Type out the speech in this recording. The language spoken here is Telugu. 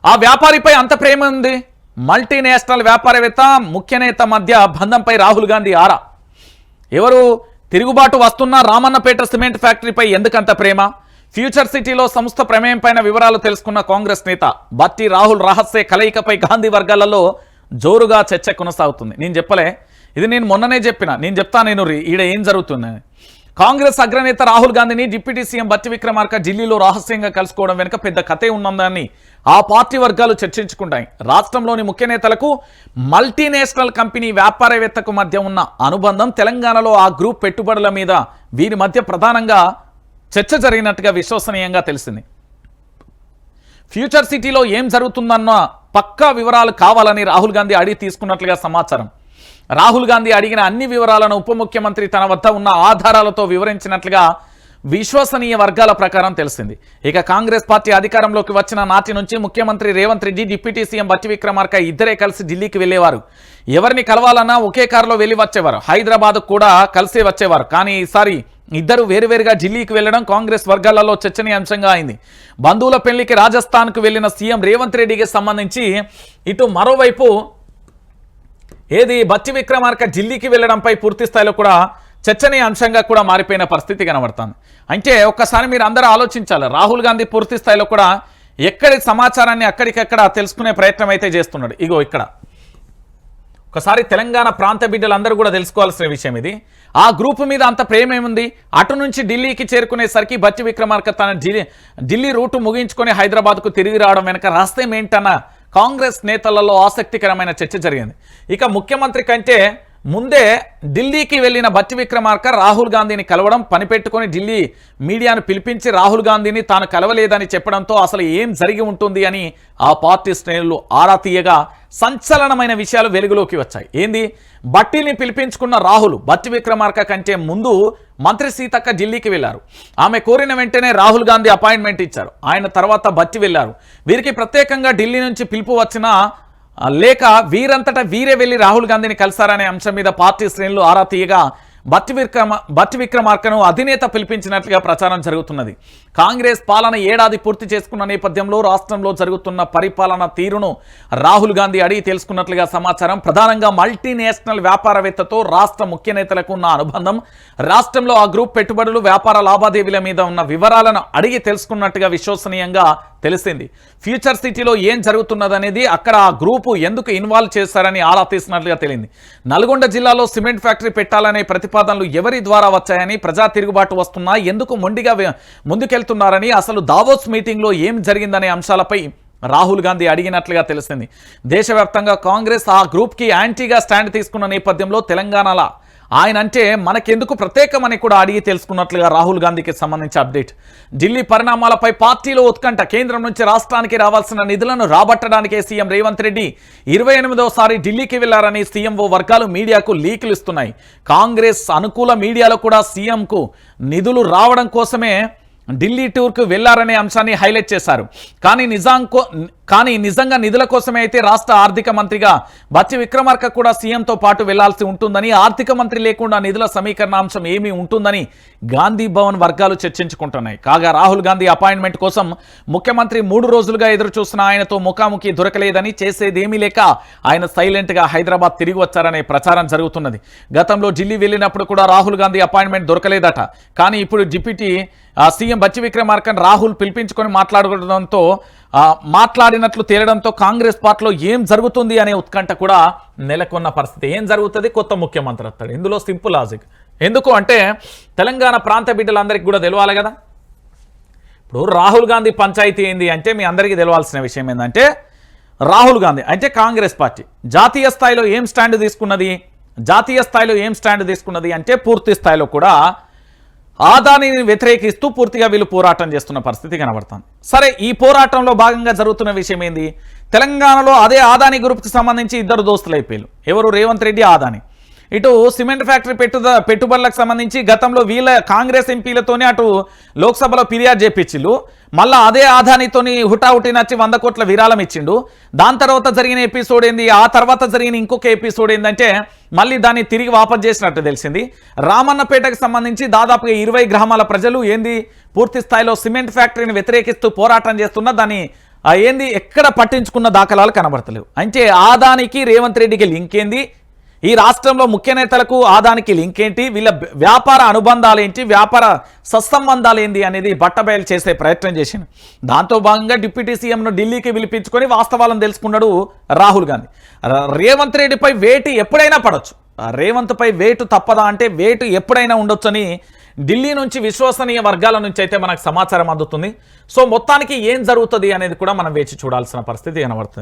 ఆ వ్యాపారిపై అంత ప్రేమ ఉంది. మల్టీనేషనల్ వ్యాపారవేత్త ముఖ్య నేత మధ్య బంధంపై రాహుల్ గాంధీ ఆరా. ఎవరు తిరుగుబాటు వస్తున్న రామన్నపేట సిమెంట్ ఫ్యాక్టరీపై ఎందుకంత ప్రేమ? ఫ్యూచర్ సిటీలో సంస్థ ప్రమేయం పైన వివరాలు తెలుసుకున్న కాంగ్రెస్ నేత బట్టి రాహుల్ రహస్య కలయికపై గాంధీ వర్గాలలో జోరుగా చర్చ కొనసాగుతుంది. నేను చెప్పలే, ఇది నేను మొన్ననే చెప్పిన, నేను చెప్తాను నేను ఈడ ఏం జరుగుతుందని. కాంగ్రెస్ అగ్రనేత రాహుల్ గాంధీని డిప్యూటీ సీఎం బట్టి విక్రమార్క ఢిల్లీలో రహస్యంగా కలుసుకోవడం వెనుక పెద్ద కథే ఉన్నదని ఆ పార్టీ వర్గాలు చర్చించుకుంటాయి. రాష్ట్రంలోని ముఖ్య నేతలకు మల్టీనేషనల్ కంపెనీ వ్యాపారవేత్తకు మధ్య ఉన్న అనుబంధం, తెలంగాణలో ఆ గ్రూప్ పెట్టుబడుల మీద వీరి మధ్య ప్రధానంగా చర్చ జరిగినట్టుగా విశ్వసనీయంగా తెలిసింది. ఫ్యూచర్ సిటీలో ఏం జరుగుతుందన్న పక్కా వివరాలు కావాలని రాహుల్ గాంధీ అడిగి తీసుకున్నట్లుగా సమాచారం. రాహుల్ గాంధీ అడిగిన అన్ని వివరాలను ఉప ముఖ్యమంత్రి తన వద్ద ఉన్న ఆధారాలతో వివరించినట్లుగా విశ్వసనీయ వర్గాల ప్రకారం తెలిసింది. ఇక కాంగ్రెస్ పార్టీ అధికారంలోకి వచ్చిన నాటి నుంచి ముఖ్యమంత్రి రేవంత్ రెడ్డి, డిప్యూటీ సీఎం బట్టి విక్రమార్క ఇద్దరే కలిసి ఢిల్లీకి వెళ్లేవారు. ఎవరిని కలవాలన్నా ఒకే కారులో వెళ్లి వచ్చేవారు. హైదరాబాద్ కూడా కలిసి వచ్చేవారు. కానీ ఈసారి ఇద్దరు వేరువేరుగా ఢిల్లీకి వెళ్లడం కాంగ్రెస్ వర్గాలలో చర్చనీయాంశంగా అయింది. బంధువుల పెళ్లికి రాజస్థాన్కు వెళ్లిన సీఎం రేవంత్ రెడ్డికి సంబంధించి ఇటు మరోవైపు ఏది బట్టి విక్రమార్క ఢిల్లీకి వెళ్లడంపై పూర్తి స్థాయిలో కూడా చర్చనీయాంశంగా కూడా మారిపోయిన పరిస్థితి కనబడుతుంది. అంటే ఒక్కసారి మీరు అందరూ ఆలోచించాలి, రాహుల్ గాంధీ పూర్తి స్థాయిలో కూడా ఎక్కడి సమాచారాన్ని అక్కడికక్కడ తెలుసుకునే ప్రయత్నం అయితే చేస్తున్నాడు. ఇగో ఇక్కడ ఒకసారి తెలంగాణ ప్రాంత బిడ్డలందరూ కూడా తెలుసుకోవాల్సిన విషయం ఇది. ఆ గ్రూప్ మీద అంత ప్రేమ ఏముంది? అటు నుంచి ఢిల్లీకి చేరుకునేసరికి బట్టి విక్రమార్క తన ఢిల్లీ రూటు ముగించుకొని హైదరాబాద్కు తిరిగి రావడం వెనక రహస్యం ఏంటన్న కాంగ్రెస్ నేతలలో ఆసక్తికరమైన చర్చ జరిగింది. ఇక ముఖ్యమంత్రి కంటే ముందే ఢిల్లీకి వెళ్లిన బట్టి విక్రమార్క రాహుల్ గాంధీని కలవడం, పనిపెట్టుకొని ఢిల్లీ మీడియాను పిలిపించి రాహుల్ గాంధీని తాను కలవలేదని చెప్పడంతో అసలు ఏం జరిగి ఉంటుంది అని ఆ పార్టీ శ్రేణులు ఆరా తీయగా సంచలనమైన విషయాలు వెలుగులోకి వచ్చాయి. ఏంది? బట్టిని పిలిపించుకున్న రాహుల్ బట్టి విక్రమార్క కంటే ముందు మంత్రి సీతక్క ఢిల్లీకి వెళ్లారు. ఆమె కోరిన వెంటనే రాహుల్ గాంధీ అపాయింట్మెంట్ ఇచ్చారు. ఆయన తర్వాత బట్టి వెళ్లారు. వీరికి ప్రత్యేకంగా ఢిల్లీ నుంచి పిలుపు వచ్చిన లేక వీరంతటా వీరే వెళ్లి రాహుల్ గాంధీని కలిశారనే అంశం మీద పార్టీ శ్రేణులు ఆరా తీయగా బట్టి విక్రమార్కను అధినేత పిలిపించినట్లుగా ప్రచారం జరుగుతున్నది. కాంగ్రెస్ పాలన ఏడాది పూర్తి చేసుకున్న నేపథ్యంలో రాష్ట్రంలో జరుగుతున్న పరిపాలన తీరును రాహుల్ గాంధీ అడిగి తెలుసుకున్నట్లుగా సమాచారం. ప్రధానంగా మల్టీనేషనల్ వ్యాపారవేత్తతో రాష్ట్ర ముఖ్య నేతలకు ఉన్న అనుబంధం, రాష్ట్రంలో ఆ గ్రూప్ పెట్టుబడులు, వ్యాపార లావాదేవీల మీద ఉన్న వివరాలను అడిగి తెలుసుకున్నట్టుగా విశ్వసనీయంగా తెలిసింది. ఫ్యూచర్ సిటీలో ఏం జరుగుతున్నదనేది, అక్కడ ఆ గ్రూపు ఎందుకు ఇన్వాల్వ్ చేశారని ఆరా తీసినట్లుగా తెలిసింది. నల్గొండ జిల్లాలో సిమెంట్ ఫ్యాక్టరీ పెట్టాలనే ప్రతిపాదనలు ఎవరి ద్వారా వచ్చాయని, ప్రజా తిరుగుబాటు వస్తున్నా ఎందుకు మొండిగా ముందుకెళ్తున్నారని, అసలు దావోస్ మీటింగ్లో ఏం జరిగిందనే అంశాలపై రాహుల్ గాంధీ అడిగినట్లుగా తెలిసింది. దేశవ్యాప్తంగా కాంగ్రెస్ ఆ గ్రూప్కి యాంటీగా స్టాండ్ తీసుకున్న నేపథ్యంలో తెలంగాణలో ఆయన అంటే మనకెందుకు ప్రత్యేకమని కూడా అడిగి తెలుసుకున్నట్లుగా రాహుల్ గాంధీకి సంబంధించి అప్డేట్. ఢిల్లీ పరిణామాలపై పార్టీలో ఉత్కంఠ. కేంద్రం నుంచి రాష్ట్రానికి రావాల్సిన నిధులను రాబట్టడానికే సీఎం రేవంత్ రెడ్డి 28వసారి ఢిల్లీకి వెళ్లారని సీఎంఓ వర్గాలు మీడియాకు లీకులు ఇస్తున్నాయి. కాంగ్రెస్ అనుకూల మీడియాలో కూడా సీఎంకు నిధులు రావడం కోసమే ఢిల్లీ టూర్కు వెళ్లారనే అంశాన్ని హైలైట్ చేశారు. కానీ నిజంగా నిధుల కోసమే అయితే రాష్ట్ర ఆర్థిక మంత్రిగా బట్టి విక్రమార్క కూడా సీఎంతో పాటు వెళ్లాల్సి ఉంటుందని, ఆర్థిక మంత్రి లేకుండా నిధుల సమీకరణ అంశం ఏమీ ఉంటుందని గాంధీ భవన్ వర్గాలు చర్చించుకుంటున్నాయి. కాగా రాహుల్ గాంధీ అపాయింట్మెంట్ కోసం ముఖ్యమంత్రి 3 రోజులుగా ఎదురు చూసిన ఆయనతో ముఖాముఖి దొరకలేదని, చేసేదేమీ లేక ఆయన సైలెంట్గా హైదరాబాద్ తిరిగి వచ్చారనే ప్రచారం జరుగుతున్నది. గతంలో ఢిల్లీ వెళ్ళినప్పుడు కూడా రాహుల్ గాంధీ అపాయింట్మెంట్ దొరకలేదట. కానీ ఇప్పుడు డిప్యూటీ సీఎం బట్టి విక్రమార్కను రాహుల్ పిలిపించుకొని మాట్లాడినట్లు తేలడంతో కాంగ్రెస్ పార్టీలో ఏం జరుగుతుంది అనే ఉత్కంఠ కూడా నెలకొన్న పరిస్థితి. ఏం జరుగుతుంది? కొత్త ముఖ్యమంత్రి వస్తాడు. ఇందులో సింపుల్ లాజిక్. ఎందుకు అంటే తెలంగాణ ప్రాంత బిడ్డలందరికీ కూడా తెలవాలి కదా. ఇప్పుడు రాహుల్ గాంధీ పంచాయతీ ఏంది అంటే మీ అందరికీ తెలవాల్సిన విషయం ఏంటంటే, రాహుల్ గాంధీ అంటే కాంగ్రెస్ పార్టీ జాతీయ స్థాయిలో ఏం స్టాండ్ తీసుకున్నది అంటే పూర్తి స్థాయిలో కూడా ఆదానిని వ్యతిరేకిస్తూ పూర్తిగా వీళ్ళు పోరాటం చేస్తున్న పరిస్థితి కనబడుతుంది. సరే, ఈ పోరాటంలో భాగంగా జరుగుతున్న విషయం ఏంది? తెలంగాణలో అదే ఆదాని గ్రూప్కి సంబంధించి ఇద్దరు దోస్తులు అయిపోయారు. ఎవరు? రేవంత్ రెడ్డి, ఆదాని. ఇటు సిమెంట్ ఫ్యాక్టరీ పెట్టుబడులకు సంబంధించి గతంలో వీళ్ళ కాంగ్రెస్ ఎంపీలతోనే అటు లోక్సభలో ఫిర్యాదు చేపించిండు. మళ్ళీ అదే ఆదానితోని హుటాహుటి నచ్చి 100 కోట్ల విరాళం ఇచ్చిండు. దాని తర్వాత జరిగిన ఎపిసోడ్ ఏంది? ఆ తర్వాత జరిగిన ఇంకొక ఎపిసోడ్ ఏంటంటే మళ్ళీ దాన్ని తిరిగి వాపస్ చేసినట్టు తెలిసింది. రామన్నపేటకు సంబంధించి దాదాపుగా 20 గ్రామాల ప్రజలు పూర్తి స్థాయిలో సిమెంట్ ఫ్యాక్టరీని వ్యతిరేకిస్తూ పోరాటం చేస్తున్న దాన్ని ఏంది ఎక్కడ పట్టించుకున్న దాఖలాలు కనబడతలేవు. అంటే ఆదానికి రేవంత్ రెడ్డికి లింక్ ఏంది, ఈ రాష్ట్రంలో ముఖ్య నేతలకు ఆదానికి లింక్ ఏంటి, వీళ్ళ వ్యాపార అనుబంధాలు ఏంటి, వ్యాపార సత్సంబంధాలు ఏంది అనేది బట్టబయలు చేసే ప్రయత్నం చేసింది. దాంతో భాగంగా డిప్యూటీ సీఎంను ఢిల్లీకి పిలిపించుకొని వాస్తవాలను తెలుసుకున్నాడు రాహుల్ గాంధీ. రేవంత్ రెడ్డిపై వేటు ఎప్పుడైనా పడవచ్చు, రేవంత్పై వేటు తప్పదా అంటే వేటు ఎప్పుడైనా ఉండొచ్చని ఢిల్లీ నుంచి విశ్వసనీయ వర్గాల నుంచి అయితే మనకు సమాచారం అందుతుంది. సో మొత్తానికి ఏం జరుగుతుంది అనేది కూడా మనం వేచి చూడాల్సిన పరిస్థితి కనబడుతుంది.